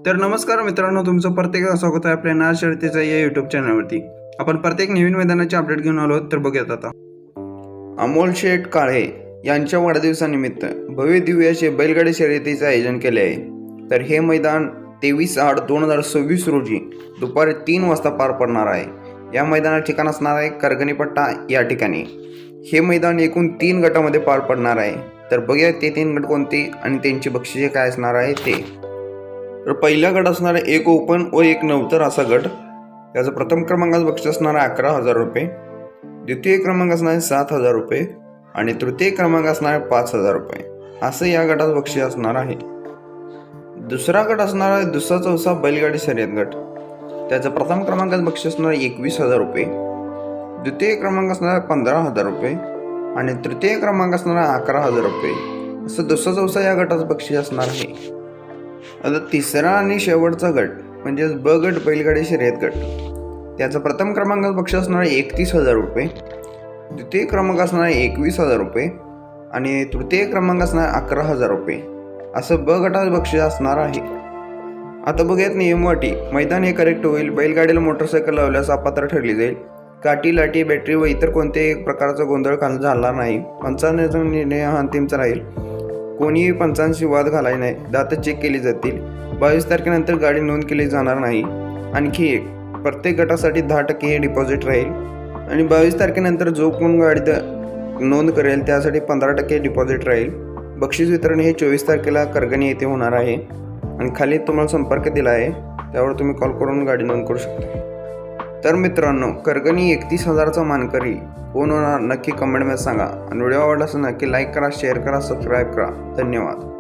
तर नमस्कार मित्रांनो, तुमचं प्रत्येकाचं स्वागत आहे आपल्या नाळ शर्यतीचा या यूट्यूब चॅनलवरती। आपण प्रत्येक नवीन मैदानाचे अपडेट घेऊन आलो तर बघूयात आता। अमोल शेठ काळे यांच्या वाढदिवसानिमित्त भव्य दिव्य असे बैलगाडी शर्यतीचे आयोजन केले आहे। तर हे मैदान 23/8/2026 रोजी दुपारी 3 वाजता पार पडणार आहे। या मैदानाचे ठिकाण असणार आहे करगणीपट्टा या ठिकाणी। हे मैदान एकूण 3 गटामध्ये पार पडणार आहे। तर बघूया ते 3 गट कोणते आणि त्यांची बक्षिसे काय असणार आहे ते। तर पहिला गट असणार आहे एक ओपन व एक नवतर असा गट। त्याचा प्रथम क्रमांकाचं बक्षीस असणार आहे 11,000 रुपये, द्वितीय क्रमांक असणार आहे 7,000 रुपये आणि तृतीय क्रमांक असणार आहे 5,000 रुपये असं या गटाचं बक्षीस असणार आहे। दुसरा गट असणार आहे दुसरा चौसा बैलगाडी शर्यत गट। त्याचा प्रथम क्रमांकाचं बक्षीस असणार आहे 21,000 रुपये, द्वितीय क्रमांक असणार आहे 15,000 रुपये आणि तृतीय क्रमांक असणार आहे 11,000 रुपये असं दुसरा चौसा या गटाचं बक्षीस असणार आहे। आता तिसरा आणि शेवटचा गट म्हणजे ब गट बैलगाडी शर्यत गट। त्याचा प्रथम क्रमांकाचं बक्षीस असणार आहे 31,000 रुपये, द्वितीय क्रमांक असणार आहे 21,000 रुपये आणि तृतीय क्रमांक असणार आहे 11,000 रुपये असं ब गटाचं बक्षीस असणार आहे। आता बघूयात नियमवाटी। मैदान हे करेक्ट होईल, बैलगाडीला मोटरसायकल लावल्यास अपात्र ठरली जाईल, काठी लाठी बॅटरी व इतर कोणत्याही प्रकारचा गोंधळ झाला नाही, पंचांचा निर्णय हा अंतिमचा राहील, कोणीही पंचांशी वाद घालाय नाही, दात चेक केली जातील, 22 तारखेनंतर गाडी नोंद केली जाणार नाही। आणखी एक, प्रत्येक गटासाठी 10% हे डिपॉझिट राहील आणि 22 तारखेनंतर जो कोण गाडी नोंद करेल त्यासाठी 15% डिपॉझिट राहील। बक्षीस वितरण हे 24 तारखेला करगणी येथे होणार आहे आणि खाली तुम्हाला संपर्क दिला आहे, त्यावर तुम्ही कॉल करून गाडी नोंद करू शकता। तर मित्रांनो, करगणी 31,000चा मानकरी कोण होणार नक्की कमेंटमध्ये सांगा आणि व्हिडिओ आवडला असेल नक्की लाईक करा, शेअर करा, सबस्क्राईब करा। धन्यवाद।